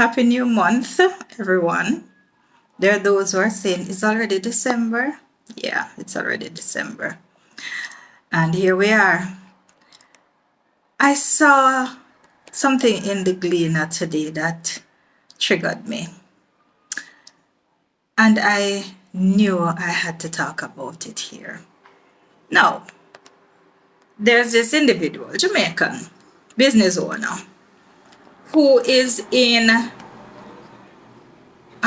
Happy new month, everyone. There are those who are saying it's already December. Yeah, it's already December. And here we are. I saw something in the Gleaner today that triggered me. And I knew I had to talk about it here. Now, there's this individual, Jamaican business owner, who is in a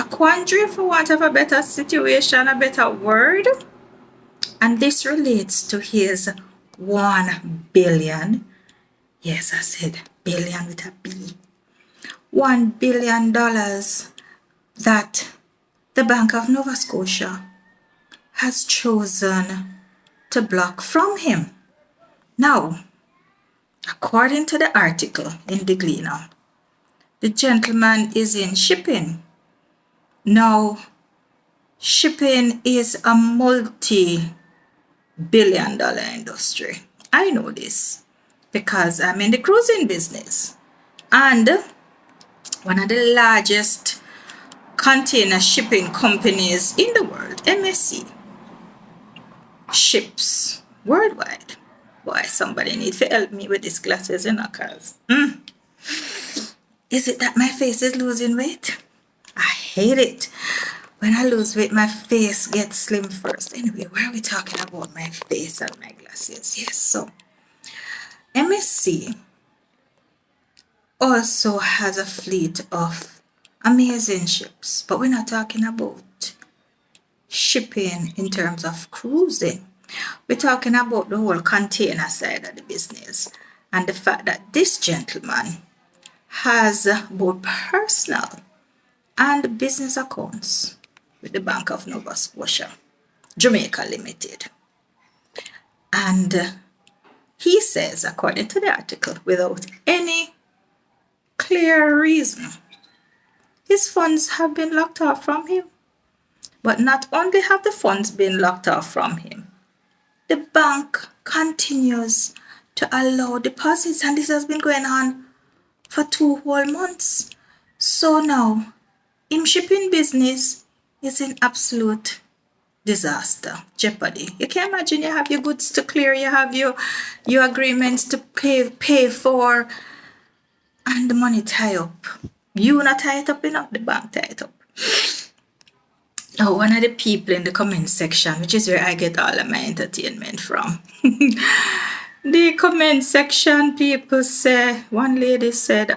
quandary, for want of a better situation, a better word. And this relates to his 1 billion. Yes, I said billion with a B. $1 billion that the Bank of Nova Scotia has chosen to block from him. Now, according to the article in the Gleaner, the gentleman is in shipping. Now, shipping is a multi-billion-dollar industry. I know this because I'm in the cruising business. And one of the largest container shipping companies in the world, MSC, ships worldwide. Boy, somebody need to help me with these glasses, cause is it that my face is losing weight? I hate it. When I lose weight, my face gets slim first. Anyway, why are we talking about my face and my glasses? Yes, so MSC also has a fleet of amazing ships, but we're not talking about shipping in terms of cruising. We're talking about the whole container side of the business and the fact that this gentleman has both personal and business accounts with the Bank of Nova Scotia, Jamaica Limited. And he says, according to the article, without any clear reason, his funds have been locked off from him. But not only have the funds been locked off from him, the bank continues to allow deposits, and this has been going on for 2 whole months. So now, him shipping business is in absolute disaster, jeopardy. You can imagine you have your goods to clear, you have your agreements to pay for, and the money tie up. You not tie it up enough, the bank tie it up. Now, one of the people in the comment section, which is where I get all of my entertainment from, the comment section people say, one lady said,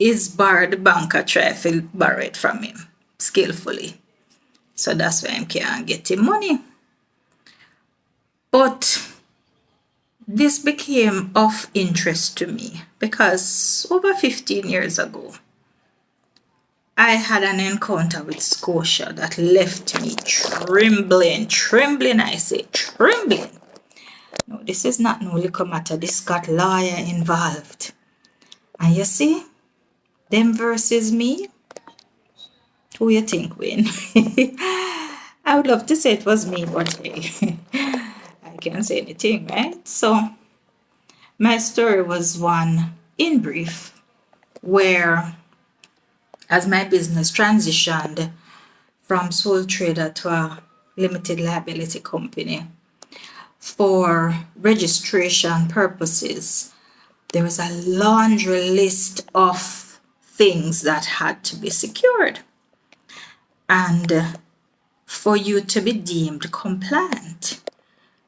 the banker try to borrow it from him skillfully. So that's why I can't get him money. But this became of interest to me because over 15 years ago, I had an encounter with Scotia that left me trembling, I say trembling. No, this is not no little matter, this got lawyer involved. And you see, them versus me, who you think win? I would love to say it was me, but hey, I can't say anything, right? So, my story was one, in brief, where as my business transitioned from sole trader to a limited liability company, for registration purposes, there was a laundry list of things that had to be secured. And for you to be deemed compliant,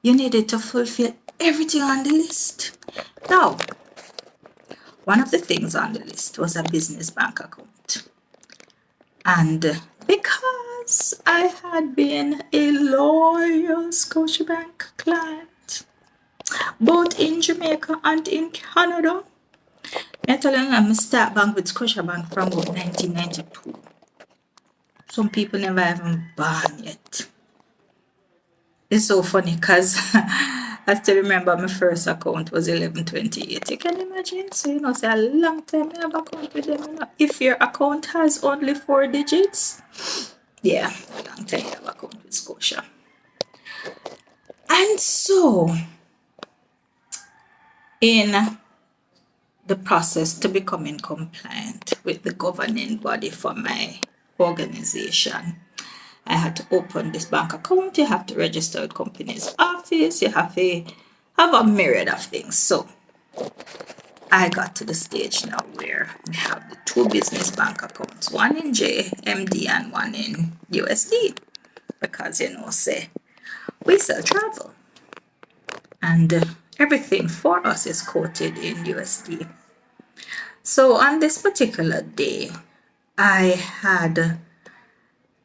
you needed to fulfill everything on the list. Now, one of the things on the list was a business bank account. And because I had been a loyal Scotiabank client, both in Jamaica and in Canada, I'm telling you, I start bank with Scotiabank from about 1992. Some people never even born yet. It's so funny because I still remember my first account was 1128. You can imagine? So, it's a long time I have account with them. If your account has only 4 digits, yeah, a long time I have account with Scotia. And so, in the process to becoming compliant with the governing body for my organization. I had to open this bank account. You have to register with company's office. You have to have a myriad of things. So I got to the stage now where we have the two business bank accounts, one in JMD and one in USD. Because say we sell travel and everything for us is quoted in USD. So on this particular day, I had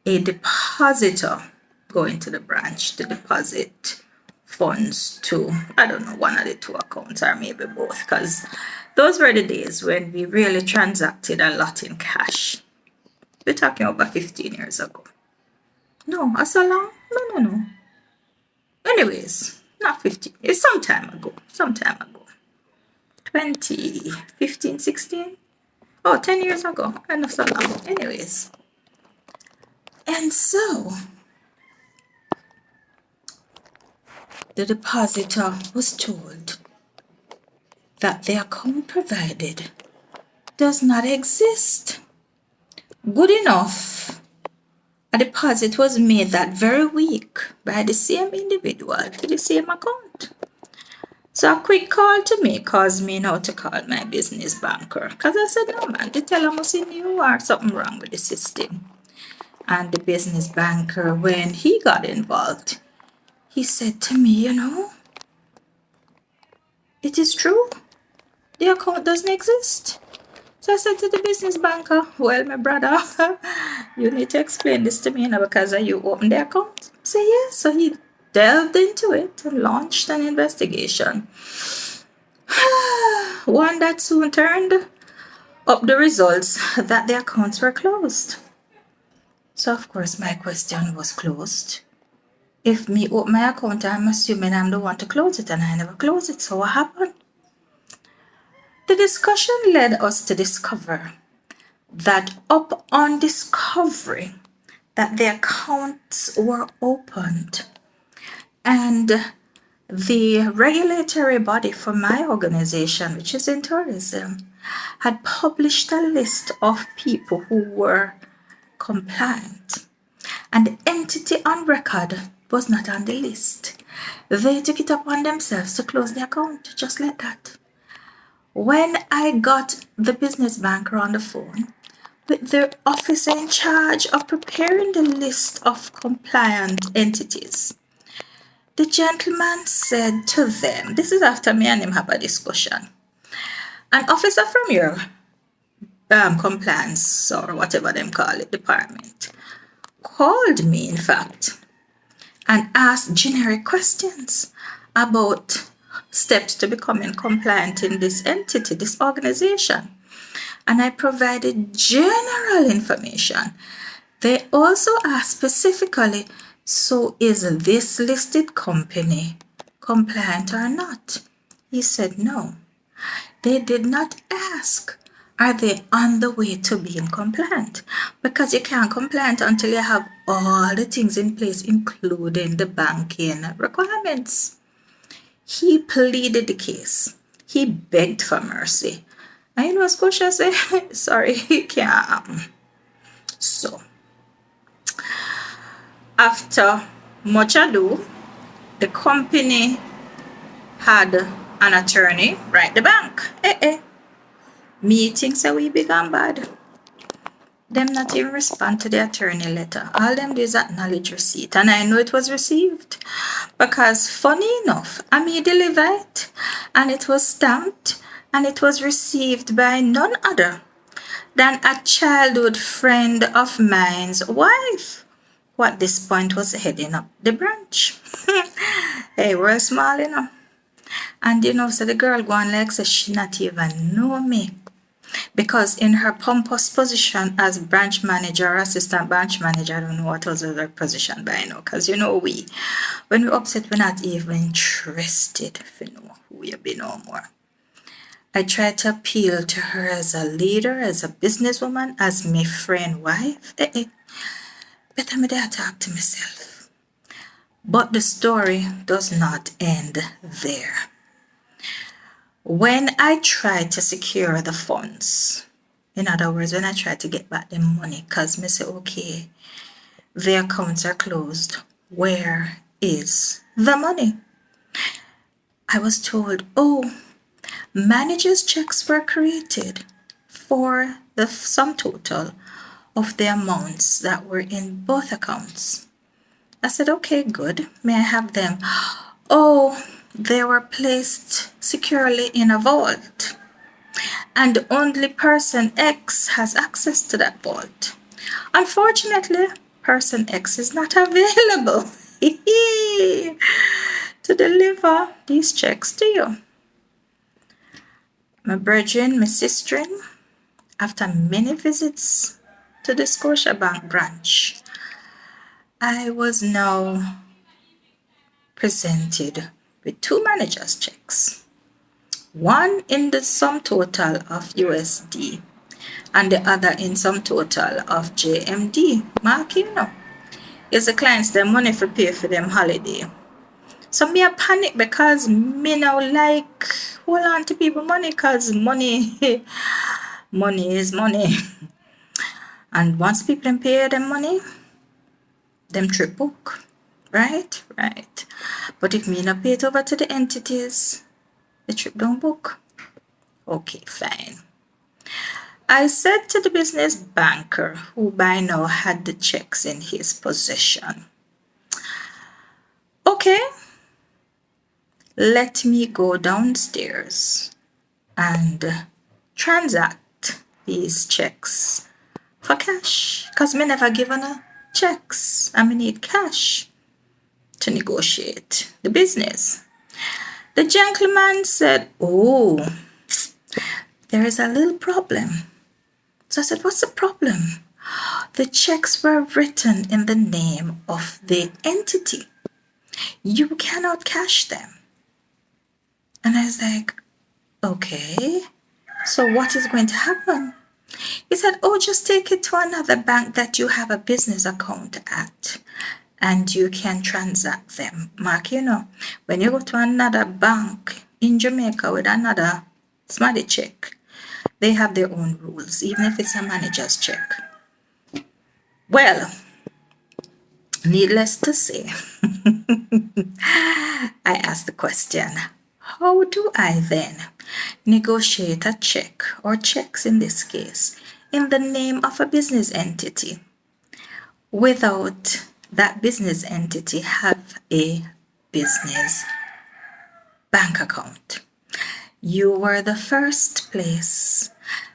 a depositor going to the branch to deposit funds to, I don't know, one of the two accounts or maybe both, because those were the days when we really transacted a lot in cash. We're talking over 15 years ago. No, so long? No. Anyways, not 15. It's some time ago. 2015, 16? Oh, 10 years ago. I know so long. Anyways. And so, the depositor was told that the account provided does not exist. Good enough, a deposit was made that very week by the same individual to the same account. So a quick call to me caused me now to call my business banker. Because I said, no man, the teller must see you or something wrong with the system. And the business banker, when he got involved, he said to me, it is true. The account doesn't exist. So I said to the business banker, well, my brother, you need to explain this to me now because you opened the account. Say yes. So he delved into it and launched an investigation. One that soon turned up the results that the accounts were closed. So of course my question was closed. If me open my account, I'm assuming I'm the one to close it and I never closed it. So what happened? The discussion led us to discover that upon discovery that the accounts were opened and the regulatory body for my organization, which is in tourism, had published a list of people who were compliant, and the entity on record was not on the list. They took it upon themselves to close the account, just like that. When I got the business banker on the phone with the officer in charge of preparing the list of compliant entities, the gentleman said to them, this is after me and him have a discussion, an officer from your compliance or whatever them call it department called me, in fact, and asked generic questions about steps to becoming compliant in this entity, this organization. And I provided general information. They also asked specifically, so is this listed company compliant or not? He said no. They did not ask, are they on the way to being compliant? Because you can't compliant until you have all the things in place, including the banking requirements. He pleaded the case. He begged for mercy. And Scotia said, sorry, he can't. So, after much ado, the company had an attorney write the bank. Meeting so we began bad. Them not even respond to the attorney letter. All them do is acknowledge receipt. And I know it was received. Because funny enough, I may deliver it. And it was stamped. And it was received by none other than a childhood friend of mine's wife, who at this point was heading up the branch. Hey, we're small, And so the girl go on like, so she not even know me. Because in her pompous position as branch manager or assistant branch manager, I don't know what was her position by now. Because when we upset, we're not even interested if you know who you be no more. I tried to appeal to her as a leader, as a businesswoman, as my friend wife. Better me there talk to myself. But the story does not end there. When I tried to secure the funds, in other words, when I tried to get back the money, because I say, okay, the accounts are closed, where is the money? I was told, oh, managers' checks were created for the sum total of the amounts that were in both accounts. I said, okay, good. May I have them? Oh, they were placed securely in a vault, and only person X has access to that vault. Unfortunately, person X is not available to deliver these checks to you. My brethren, my sister, after many visits to the Scotia Bank branch, I was now presented with two managers' checks. One in the sum total of USD and the other in sum total of JMD. Mark, is the clients their money for pay for them holiday. So me a panic because me now like hold on to people money because money money is money. And once people pay them money, them trip book. Right? Right. But if me not pay it over to the entities, the trip don't book. Okay, fine. I said to the business banker, who by now had the checks in his possession, okay, let me go downstairs and transact these checks for cash, because me never given a checks and me need cash to negotiate the business. The gentleman said, oh, there is a little problem. So I said, what's the problem? The checks were written in the name of the entity. You cannot cash them. And I was like, okay, so what is going to happen? He said, oh, just take it to another bank that you have a business account at, and you can transact them. Mark, when you go to another bank in Jamaica with another smart check, they have their own rules, even if it's a manager's check. Well, needless to say, I asked the question, how do I then negotiate a check, or checks in this case, in the name of a business entity without that business entity have a business bank account? You were the first place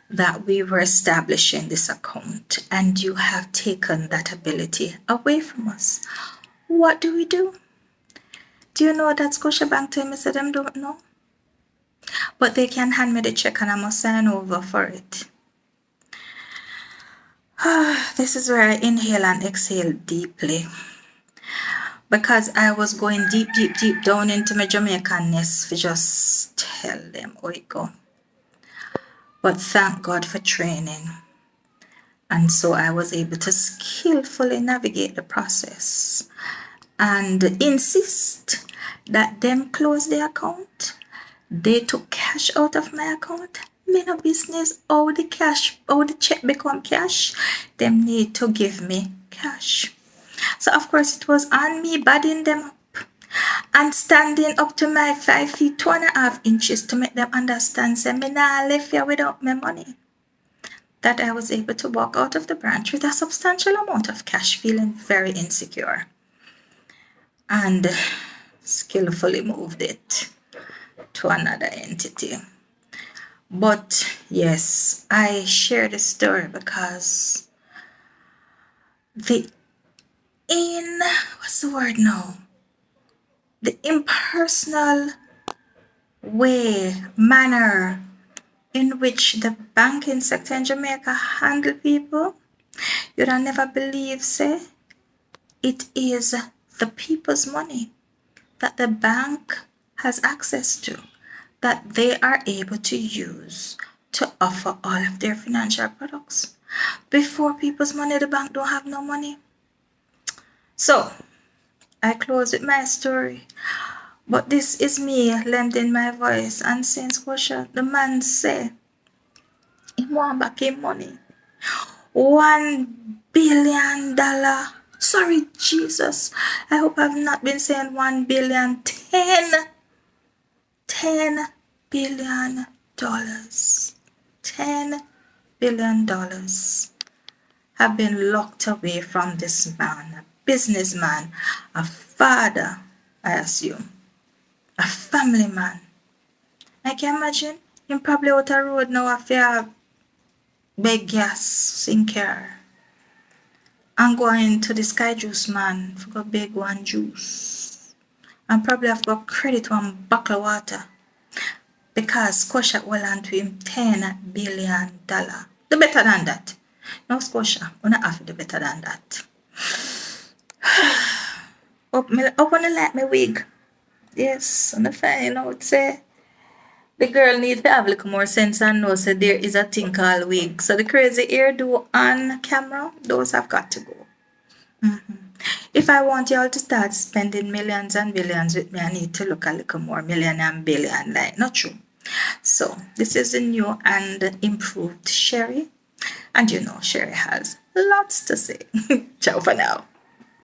that we were establishing this account, and you have taken that ability away from us. What do we do? Do you know that Scotiabank told me, said them don't know? But they can hand me the check and I must sign over for it. This is where I inhale and exhale deeply, because I was going deep, deep, deep down into my Jamaicanness to just tell them how it go. But thank God for training. And so I was able to skillfully navigate the process and insist that them close the account. They took cash out of my account. Me no business how the check become cash. Them need to give me cash. So of course it was on me badding them up and standing up to my 5 feet 2.5 inches to make them understand, say me nah left here without my money, that I was able to walk out of the branch with a substantial amount of cash, feeling very insecure, and skillfully moved it to another entity. But yes, I share the story because the what's the word now? The impersonal manner in which the banking sector in Jamaica handle people, you'd never believe, say, it is the people's money that the bank has access to, that they are able to use to offer all of their financial products. Before people's money, the bank don't have no money. So, I close with my story. But this is me lending my voice and saying, Scotia, the man say, he want back him money. $1 billion. Sorry, Jesus. I hope I've not been saying 1 billion. 10 billion dollars. $10 billion have been locked away from this man, a businessman, a father, I assume, a family man. I can imagine him probably out the road now after beg gas in car and going to the Sky Juice man for go beg one juice and probably have got credit one bottle of water because Scotia hold on to him $10 billion. The better than that. No, Scotia, we not have to do better than that. Hope you like my wig. Yes, on the fine, I would say. The girl needs to have a little more sense and know so there is a thing called wig. So the crazy hairdo on camera, those have got to go. If I want y'all to start spending millions and billions with me, I need to look a little more million and billion, like, not true. So this is the new and improved Sherry. And you know Sherry has lots to say. Ciao for now.